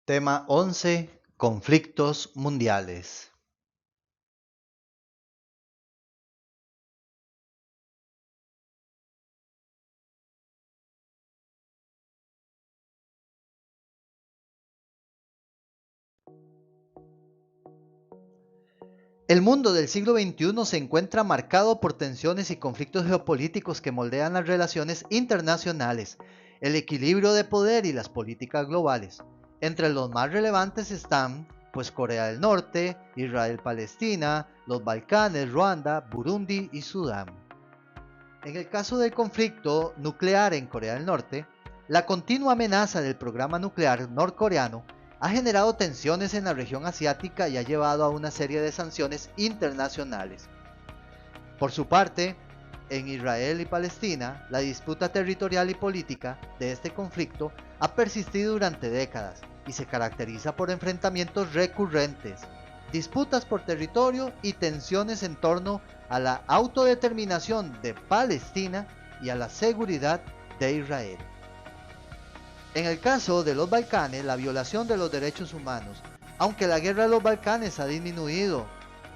Tema 11. Conflictos mundiales. El mundo del siglo XXI se encuentra marcado por tensiones y conflictos geopolíticos que moldean las relaciones internacionales, el equilibrio de poder y las políticas globales. Entre los más relevantes están, pues, Corea del Norte, Israel-Palestina, los Balcanes, Ruanda, Burundi y Sudán. En el caso del conflicto nuclear en Corea del Norte, la continua amenaza del programa nuclear norcoreano ha generado tensiones en la región asiática y ha llevado a una serie de sanciones internacionales. Por su parte, en Israel y Palestina, la disputa territorial y política de este conflicto ha persistido durante décadas y se caracteriza por enfrentamientos recurrentes, disputas por territorio y tensiones en torno a la autodeterminación de Palestina y a la seguridad de Israel. En el caso de los Balcanes, la violación de los derechos humanos, aunque la guerra de los Balcanes ha disminuido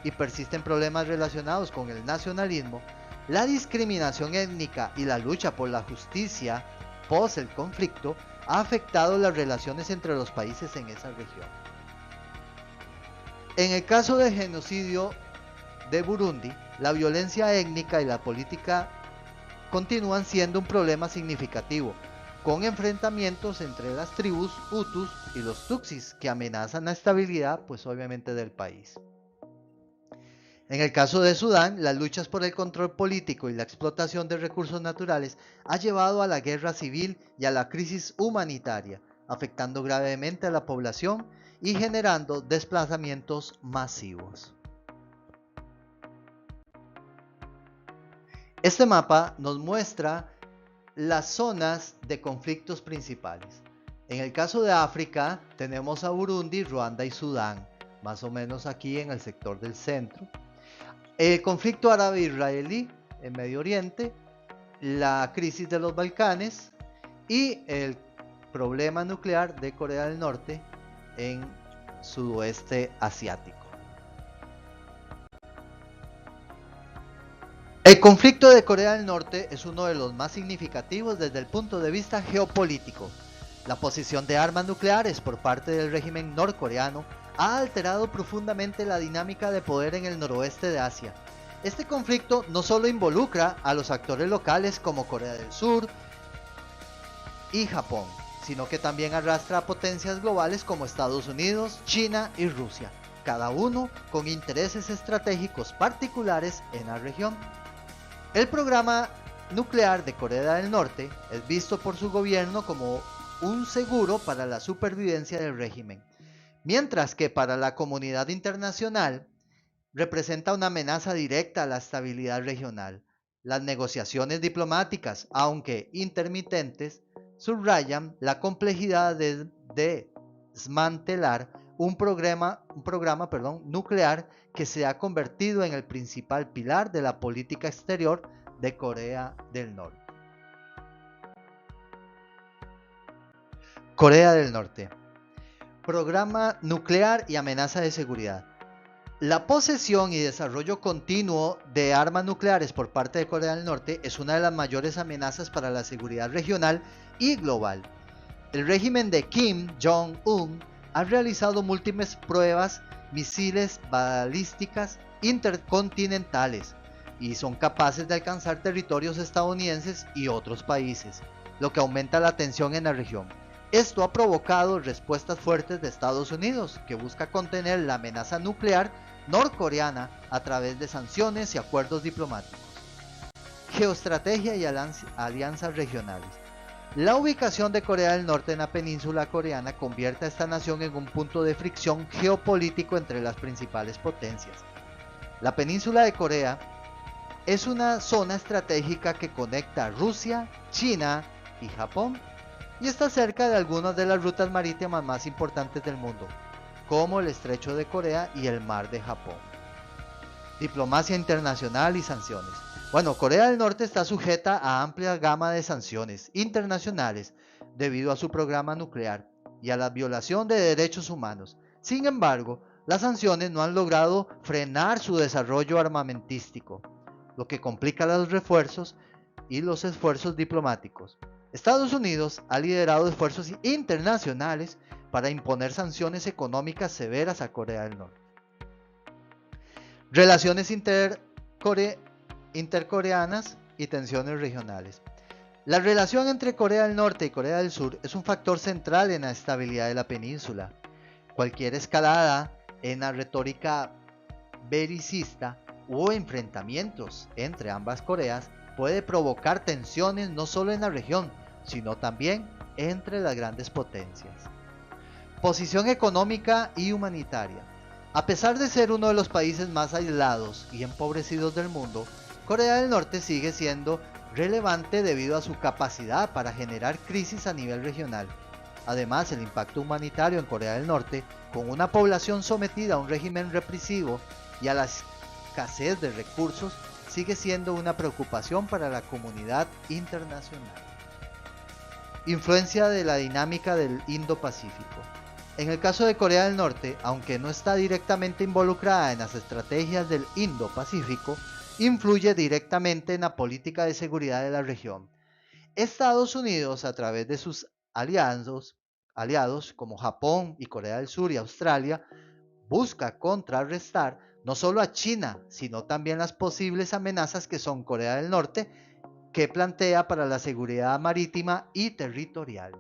y persisten problemas relacionados con el nacionalismo, la discriminación étnica y la lucha por la justicia post el conflicto ha afectado las relaciones entre los países en esa región. En el caso del genocidio de Burundi, la violencia étnica y la política continúan siendo un problema significativo, con enfrentamientos entre las tribus Hutus y los Tutsis que amenazan la estabilidad, pues obviamente, del país. En el caso de Sudán, las luchas por el control político y la explotación de recursos naturales ha llevado a la guerra civil y a la crisis humanitaria, afectando gravemente a la población y generando desplazamientos masivos. Este mapa nos muestra las zonas de conflictos principales. En el caso de África tenemos a Burundi, Ruanda y Sudán, más o menos aquí en el sector del centro. El conflicto árabe-israelí en Medio Oriente, la crisis de los Balcanes y el problema nuclear de Corea del Norte en sudoeste asiático. El conflicto de Corea del Norte es uno de los más significativos desde el punto de vista geopolítico. La posesión de armas nucleares por parte del régimen norcoreano ha alterado profundamente la dinámica de poder en el noroeste de Asia. Este conflicto no solo involucra a los actores locales como Corea del Sur y Japón, sino que también arrastra a potencias globales como Estados Unidos, China y Rusia, cada uno con intereses estratégicos particulares en la región. El programa nuclear de Corea del Norte es visto por su gobierno como un seguro para la supervivencia del régimen, mientras que para la comunidad internacional representa una amenaza directa a la estabilidad regional. Las negociaciones diplomáticas, aunque intermitentes, subrayan la complejidad de desmantelar un programa nuclear que se ha convertido en el principal pilar de la política exterior de Corea del Norte. Corea del Norte. Programa nuclear y amenaza de seguridad. La posesión y desarrollo continuo de armas nucleares por parte de Corea del Norte es una de las mayores amenazas para la seguridad regional y global. El régimen de Kim Jong-un ha realizado múltiples pruebas misiles balísticas intercontinentales y son capaces de alcanzar territorios estadounidenses y otros países, lo que aumenta la tensión en la región. Esto ha provocado respuestas fuertes de Estados Unidos, que busca contener la amenaza nuclear norcoreana a través de sanciones y acuerdos diplomáticos. Geoestrategia y alianzas regionales. La ubicación de Corea del Norte en la península coreana convierte a esta nación en un punto de fricción geopolítico entre las principales potencias. La península de Corea es una zona estratégica que conecta a Rusia, China y Japón, y está cerca de algunas de las rutas marítimas más importantes del mundo, como el Estrecho de Corea y el Mar de Japón. Diplomacia internacional y sanciones. Bueno, Corea del Norte está sujeta a amplia gama de sanciones internacionales debido a su programa nuclear, y a la violación de derechos humanos. Sin embargo, las sanciones no han logrado frenar su desarrollo armamentístico, lo que complica los refuerzos y los esfuerzos diplomáticos. Estados Unidos ha liderado esfuerzos internacionales para imponer sanciones económicas severas a Corea del Norte. Relaciones intercoreanas y tensiones regionales. La relación entre Corea del Norte y Corea del Sur es un factor central en la estabilidad de la península. Cualquier escalada en la retórica belicista o enfrentamientos entre ambas Coreas puede provocar tensiones no solo en la región, sino también entre las grandes potencias. Posición económica y humanitaria. A pesar de ser uno de los países más aislados y empobrecidos del mundo, Corea del Norte sigue siendo relevante debido a su capacidad para generar crisis a nivel regional. Además, el impacto humanitario en Corea del Norte, con una población sometida a un régimen represivo y a la escasez de recursos, sigue siendo una preocupación para la comunidad internacional. Influencia de la dinámica del Indo-Pacífico. En el caso de Corea del Norte, aunque no está directamente involucrada en las estrategias del Indo-Pacífico, influye directamente en la política de seguridad de la región. Estados Unidos, a través de sus aliados como Japón y Corea del Sur y Australia, busca contrarrestar no solo a China, sino también las posibles amenazas que son Corea del Norte, que plantea para la seguridad marítima y territorial.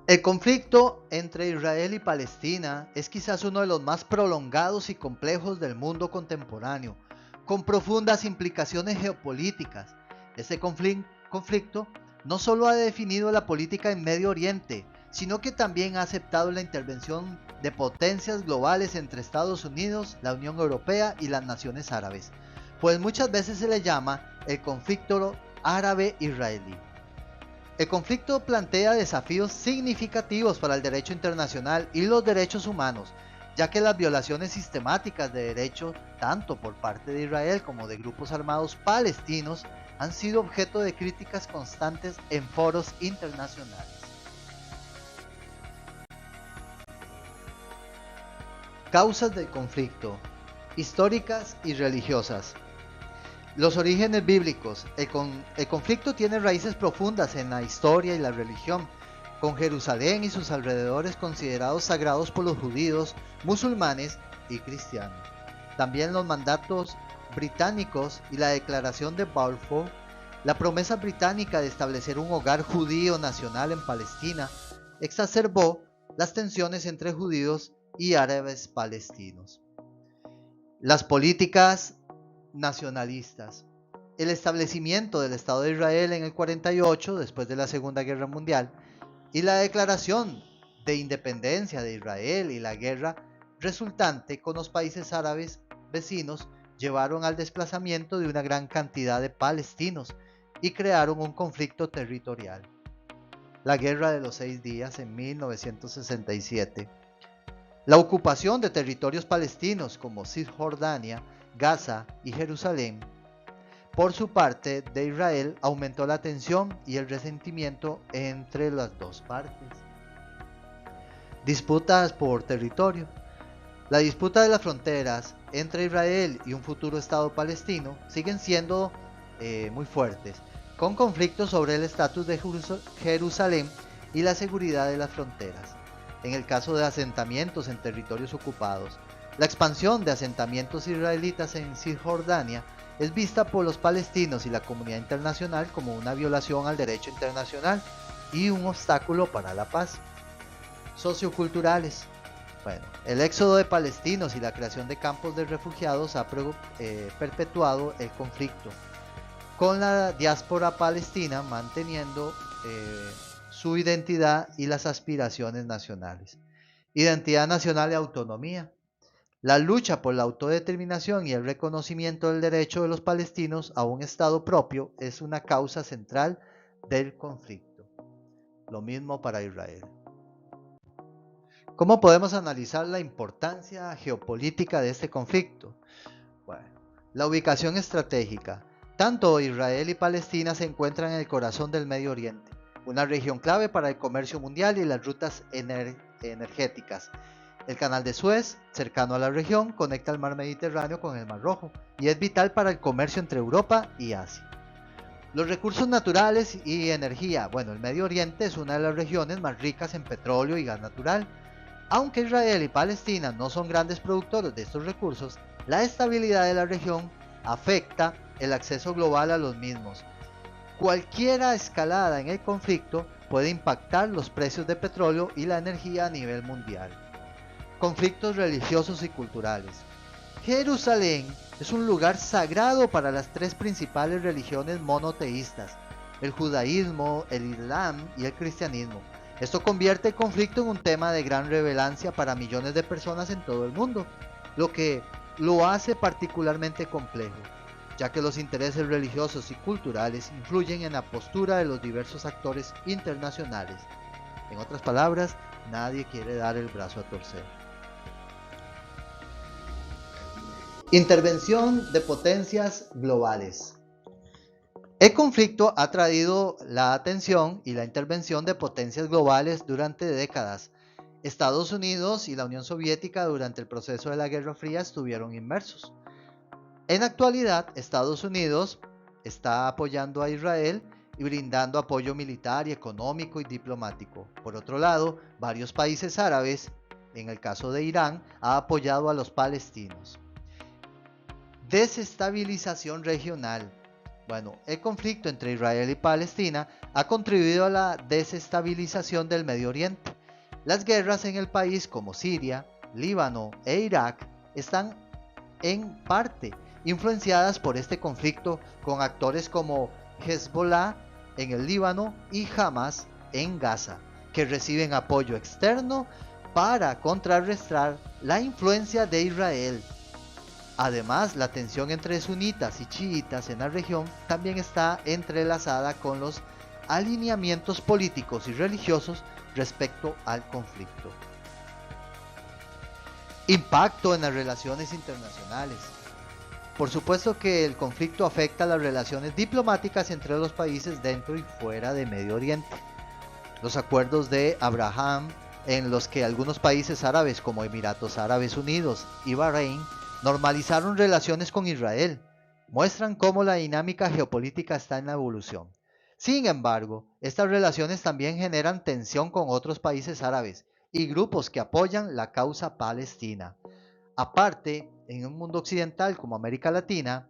El conflicto entre Israel y Palestina es quizás uno de los más prolongados y complejos del mundo contemporáneo, con profundas implicaciones geopolíticas. Este conflicto no solo ha definido la política en Medio Oriente, sino que también ha aceptado la intervención de potencias globales entre Estados Unidos, la Unión Europea y las naciones árabes, pues muchas veces se le llama el conflicto árabe-israelí. El conflicto plantea desafíos significativos para el derecho internacional y los derechos humanos, ya que las violaciones sistemáticas de derechos, tanto por parte de Israel como de grupos armados palestinos, han sido objeto de críticas constantes en foros internacionales. Causas del conflicto, históricas y religiosas. Los orígenes bíblicos. El conflicto tiene raíces profundas en la historia y la religión, con Jerusalén y sus alrededores considerados sagrados por los judíos, musulmanes y cristianos. También los mandatos británicos y la declaración de Balfour, la promesa británica de establecer un hogar judío nacional en Palestina, exacerbó las tensiones entre judíos y árabes palestinos. Las políticas nacionalistas. El establecimiento del Estado de Israel en el 48, después de la Segunda Guerra Mundial, y la declaración de independencia de Israel y la guerra resultante con los países árabes vecinos llevaron al desplazamiento de una gran cantidad de palestinos y crearon un conflicto territorial. La Guerra de los 6 Días en 1967. La ocupación de territorios palestinos como Cisjordania, Gaza y Jerusalén, por su parte de Israel, aumentó la tensión y el resentimiento entre las dos partes. Disputas por territorio. La disputa de las fronteras entre Israel y un futuro Estado palestino siguen siendo muy fuertes, con conflictos sobre el estatus de Jerusalén y la seguridad de las fronteras. En el caso de asentamientos en territorios ocupados, la expansión de asentamientos israelitas en Cisjordania es vista por los palestinos y la comunidad internacional como una violación al derecho internacional y un obstáculo para la paz. Socioculturales. El éxodo de palestinos y la creación de campos de refugiados ha perpetuado el conflicto, con la diáspora palestina manteniendo su identidad y las aspiraciones nacionales. Identidad nacional y autonomía. La lucha por la autodeterminación y el reconocimiento del derecho de los palestinos a un Estado propio es una causa central del conflicto. Lo mismo para Israel. ¿Cómo podemos analizar la importancia geopolítica de este conflicto? La ubicación estratégica. Tanto Israel y Palestina se encuentran en el corazón del Medio Oriente. una región clave para el comercio mundial y las rutas energéticas. El canal de Suez, cercano a la región, conecta el mar Mediterráneo con el mar Rojo y es vital para el comercio entre Europa y Asia. Los recursos naturales y energía. Bueno, el Medio Oriente es una de las regiones más ricas en petróleo y gas natural. Aunque Israel y Palestina no son grandes productores de estos recursos, la estabilidad de la región afecta el acceso global a los mismos. Cualquier escalada en el conflicto puede impactar los precios de petróleo y la energía a nivel mundial. Conflictos religiosos y culturales. Jerusalén es un lugar sagrado para las tres principales religiones monoteístas, el judaísmo, el islam y el cristianismo. Esto convierte el conflicto en un tema de gran relevancia para millones de personas en todo el mundo, lo que lo hace particularmente complejo, ya que los intereses religiosos y culturales influyen en la postura de los diversos actores internacionales. En otras palabras, nadie quiere dar el brazo a torcer. Intervención de potencias globales. El conflicto ha traído la atención y la intervención de potencias globales durante décadas. Estados Unidos y la Unión Soviética durante el proceso de la Guerra Fría estuvieron inmersos. En la actualidad, Estados Unidos está apoyando a Israel y brindando apoyo militar y económico y diplomático. Por otro lado, varios países árabes, en el caso de Irán, ha apoyado a los palestinos. Desestabilización regional. Bueno, el conflicto entre Israel y Palestina ha contribuido a la desestabilización del Medio Oriente. Las guerras en el país como Siria, Líbano e Irak están en parte influenciadas por este conflicto, con actores como Hezbollah en el Líbano y Hamas en Gaza, que reciben apoyo externo para contrarrestar la influencia de Israel. Además, la tensión entre sunitas y chiitas en la región también está entrelazada con los alineamientos políticos y religiosos respecto al conflicto. Impacto en las relaciones internacionales. Por supuesto que el conflicto afecta las relaciones diplomáticas entre los países dentro y fuera de Medio Oriente. Los acuerdos de Abraham, en los que algunos países árabes como Emiratos Árabes Unidos y Bahrein normalizaron relaciones con Israel, muestran cómo la dinámica geopolítica está en la evolución. Sin embargo, estas relaciones también generan tensión con otros países árabes y grupos que apoyan la causa palestina. Aparte, en un mundo occidental como América Latina,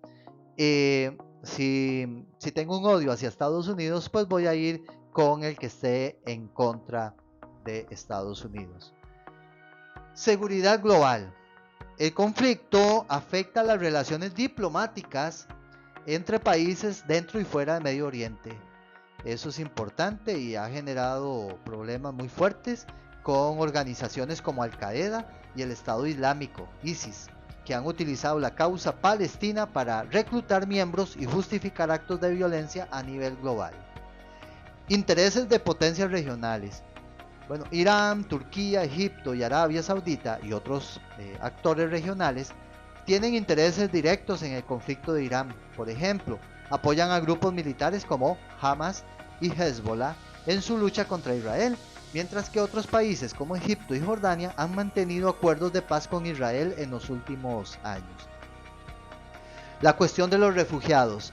si tengo un odio hacia Estados Unidos, pues voy a ir con el que esté en contra de Estados Unidos. Seguridad global. El conflicto afecta las relaciones diplomáticas entre países dentro y fuera de Medio Oriente. Eso es importante y ha generado problemas muy fuertes con organizaciones como Al-Qaeda y el Estado Islámico, ISIS, que han utilizado la causa palestina para reclutar miembros y justificar actos de violencia a nivel global. Intereses de potencias regionales. Bueno, Irán, Turquía, Egipto y Arabia Saudita y otros actores regionales tienen intereses directos en el conflicto de Irán. Por ejemplo, apoyan a grupos militares como Hamas y Hezbollah en su lucha contra Israel, mientras que otros países como Egipto y Jordania han mantenido acuerdos de paz con Israel en los últimos años. La cuestión de los refugiados.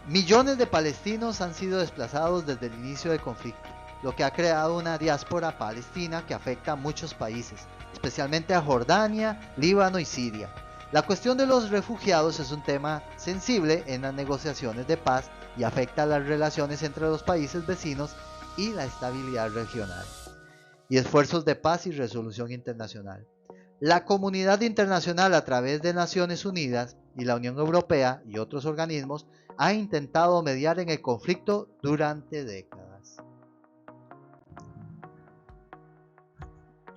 Millones de palestinos han sido desplazados desde el inicio del conflicto, lo que ha creado una diáspora palestina que afecta a muchos países, especialmente a Jordania, Líbano y Siria. La cuestión de los refugiados es un tema sensible en las negociaciones de paz y afecta a las relaciones entre los países vecinos y la estabilidad regional. Y esfuerzos de paz y resolución internacional. La comunidad internacional a través de Naciones Unidas y la Unión Europea y otros organismos ha intentado mediar en el conflicto durante décadas.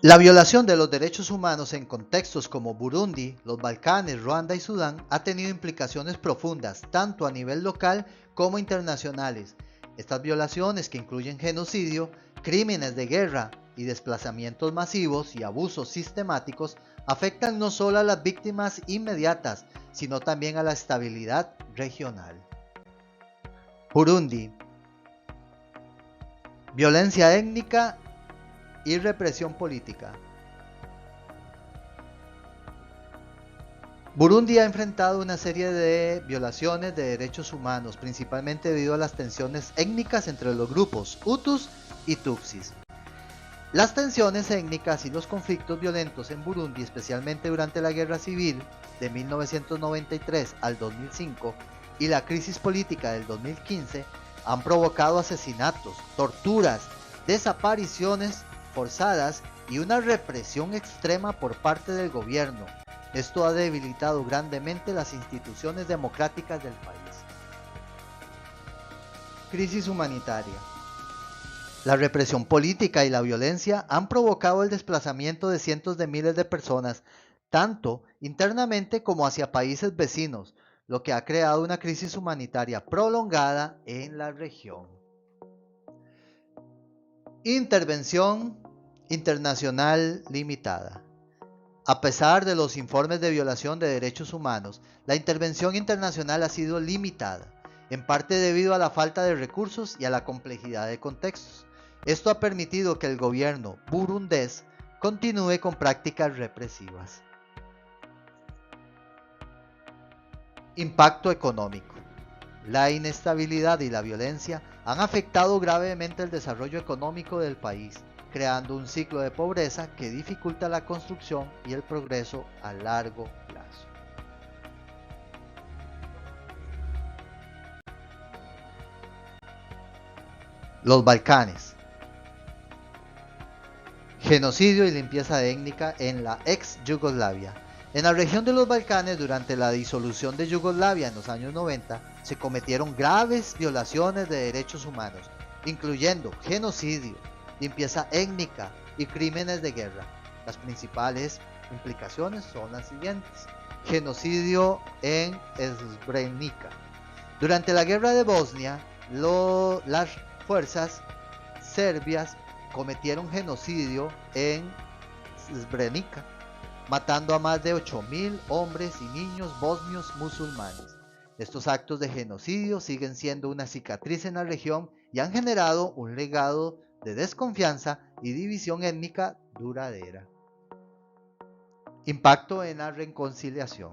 La violación de los derechos humanos en contextos como Burundi, los Balcanes, Ruanda y Sudán ha tenido implicaciones profundas, tanto a nivel local como internacionales. Estas violaciones, que incluyen genocidio, crímenes de guerra y desplazamientos masivos y abusos sistemáticos, afectan no solo a las víctimas inmediatas, sino también a la estabilidad regional. Burundi. Violencia étnica y represión política. Burundi ha enfrentado una serie de violaciones de derechos humanos, principalmente debido a las tensiones étnicas entre los grupos Hutus y Tutsis. Las tensiones étnicas y los conflictos violentos en Burundi, especialmente durante la guerra civil de 1993 al 2005 y la crisis política del 2015, han provocado asesinatos, torturas, desapariciones forzadas y una represión extrema por parte del gobierno. Esto ha debilitado grandemente las instituciones democráticas del país. Crisis humanitaria. La represión política y la violencia han provocado el desplazamiento de cientos de miles de personas, tanto internamente como hacia países vecinos, lo que ha creado una crisis humanitaria prolongada en la región. Intervención internacional limitada. A pesar de los informes de violación de derechos humanos, la intervención internacional ha sido limitada, en parte debido a la falta de recursos y a la complejidad de contextos. Esto ha permitido que el gobierno burundés continúe con prácticas represivas. Impacto económico. La inestabilidad y la violencia han afectado gravemente el desarrollo económico del país, creando un ciclo de pobreza que dificulta la construcción y el progreso a largo plazo. Los Balcanes. Genocidio y limpieza étnica en la ex Yugoslavia. En la región de los Balcanes, durante la disolución de Yugoslavia en los años 90, se cometieron graves violaciones de derechos humanos, incluyendo genocidio, limpieza étnica y crímenes de guerra. Las principales implicaciones son las siguientes. Genocidio en Srebrenica. Durante la guerra de Bosnia, las fuerzas serbias cometieron genocidio en Srebrenica, matando a más de 8.000 hombres y niños bosnios musulmanes. Estos actos de genocidio siguen siendo una cicatriz en la región y han generado un legado de desconfianza y división étnica duradera. Impacto en la reconciliación.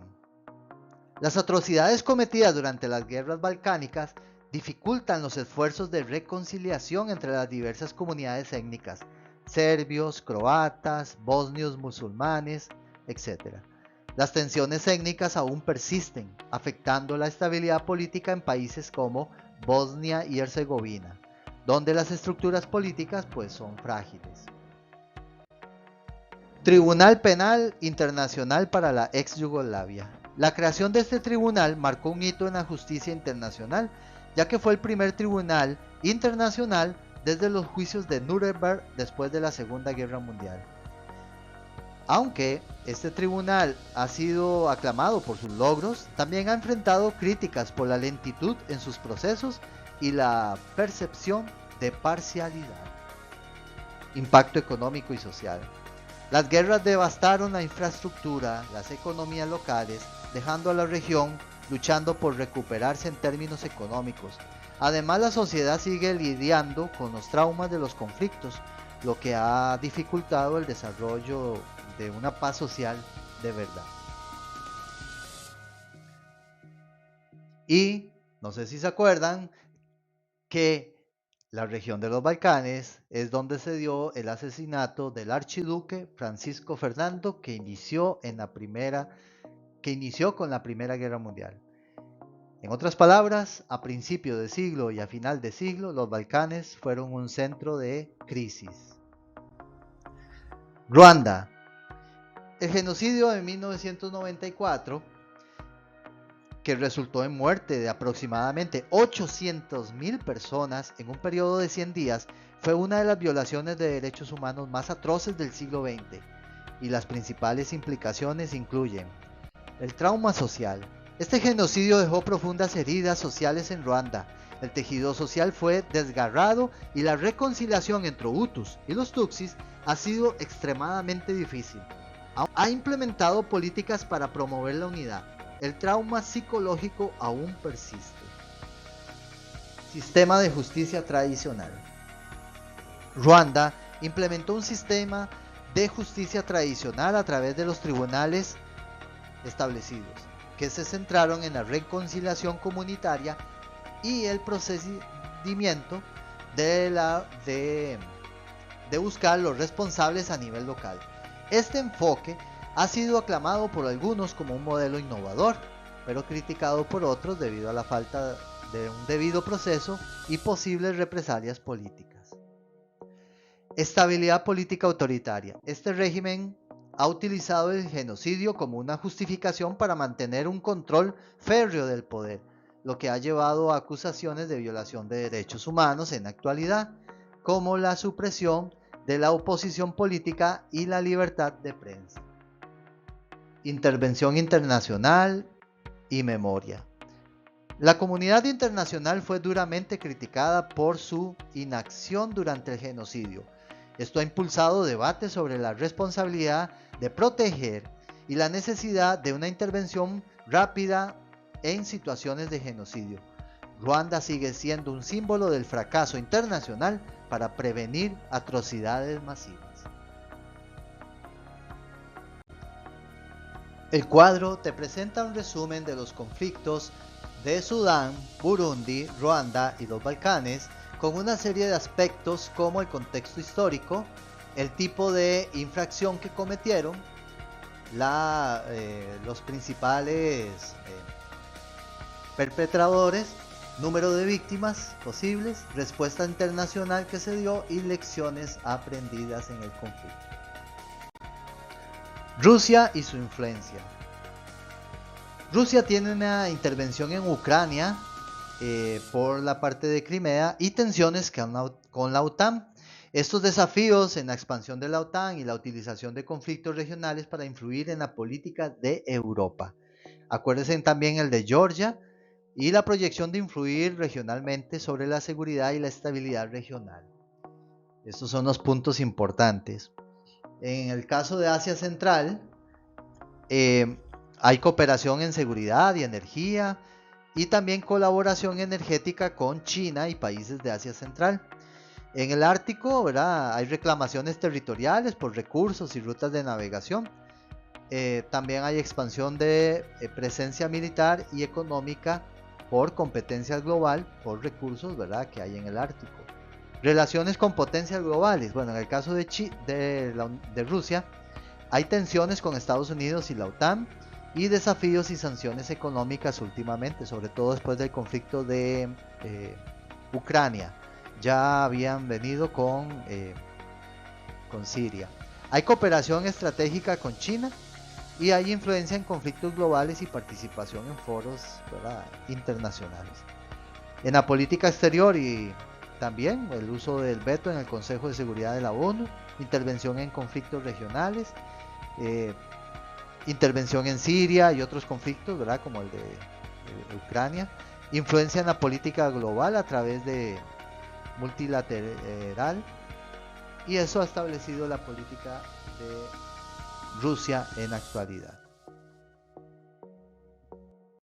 Las atrocidades cometidas durante las guerras balcánicas dificultan los esfuerzos de reconciliación entre las diversas comunidades étnicas, serbios, croatas, bosnios, musulmanes, etc. Las tensiones étnicas aún persisten, afectando la estabilidad política en países como Bosnia y Herzegovina, donde las estructuras políticas son frágiles. Tribunal Penal Internacional para la ex Yugoslavia. La creación de este tribunal marcó un hito en la justicia internacional, ya que fue el primer tribunal internacional desde los juicios de Nuremberg después de la Segunda Guerra Mundial. Aunque este tribunal ha sido aclamado por sus logros, también ha enfrentado críticas por la lentitud en sus procesos y la percepción de parcialidad. Impacto económico y social. Las guerras devastaron la infraestructura, las economías locales, dejando a la región luchando por recuperarse en términos económicos. Además, la sociedad sigue lidiando con los traumas de los conflictos, lo que ha dificultado el desarrollo de una paz social de verdad. Y no sé si se acuerdan que la región de los Balcanes es donde se dio el asesinato del archiduque Francisco Fernando, que inició con la Primera Guerra Mundial. En otras palabras, a principio de siglo y a final de siglo, los Balcanes fueron un centro de crisis. Ruanda. El genocidio de 1994, que resultó en muerte de aproximadamente 800.000 personas en un periodo de 100 días, fue una de las violaciones de derechos humanos más atroces del siglo XX, y las principales implicaciones incluyen el trauma social. Este genocidio dejó profundas heridas sociales en Ruanda. El tejido social fue desgarrado y la reconciliación entre Hutus y los Tutsis ha sido extremadamente difícil. Ha implementado políticas para promover la unidad. El trauma psicológico aún persiste. Sistema de justicia tradicional. Ruanda implementó un sistema de justicia tradicional a través de los tribunales establecidos, que se centraron en la reconciliación comunitaria y el procedimiento de buscar los responsables a nivel local. Este enfoque ha sido aclamado por algunos como un modelo innovador, pero criticado por otros debido a la falta de un debido proceso y posibles represalias políticas. Estabilidad política autoritaria. Este régimen ha utilizado el genocidio como una justificación para mantener un control férreo del poder, lo que ha llevado a acusaciones de violación de derechos humanos en la actualidad, como la supresión de la oposición política y la libertad de prensa. Intervención internacional y memoria. La comunidad internacional fue duramente criticada por su inacción durante el genocidio. Esto ha impulsado debates sobre la responsabilidad de proteger y la necesidad de una intervención rápida en situaciones de genocidio. Ruanda sigue siendo un símbolo del fracaso internacional para prevenir atrocidades masivas. El cuadro te presenta un resumen de los conflictos de Sudán, Burundi, Ruanda y los Balcanes, con una serie de aspectos como el contexto histórico, el tipo de infracción que cometieron, los principales perpetradores, número de víctimas posibles, respuesta internacional que se dio y lecciones aprendidas en el conflicto. Rusia y su influencia. Rusia tiene una intervención en Ucrania por la parte de Crimea y tensiones con la OTAN. Estos desafíos en la expansión de la OTAN y la utilización de conflictos regionales para influir en la política de Europa. Acuérdense también el de Georgia y la proyección de influir regionalmente sobre la seguridad y la estabilidad regional. Estos son los puntos importantes. En el caso de Asia Central, hay cooperación en seguridad y energía y también colaboración energética con China y países de Asia Central. En el Ártico, ¿verdad?, hay reclamaciones territoriales por recursos y rutas de navegación. También hay expansión de presencia militar y económica por competencia global, por recursos, ¿verdad?, que hay en el Ártico. Relaciones con potencias globales. Bueno, en el caso de Rusia, hay tensiones con Estados Unidos y la OTAN y desafíos y sanciones económicas últimamente, sobre todo después del conflicto de Ucrania. Ya habían venido con Siria. Hay cooperación estratégica con China y hay influencia en conflictos globales y participación en foros, ¿verdad?, internacionales. En la política exterior y también el uso del veto en el Consejo de Seguridad de la ONU, intervención en conflictos regionales, intervención en Siria y otros conflictos, ¿verdad?, como el de Ucrania, influencia en la política global a través de multilateral, y eso ha establecido la política de Rusia en la actualidad.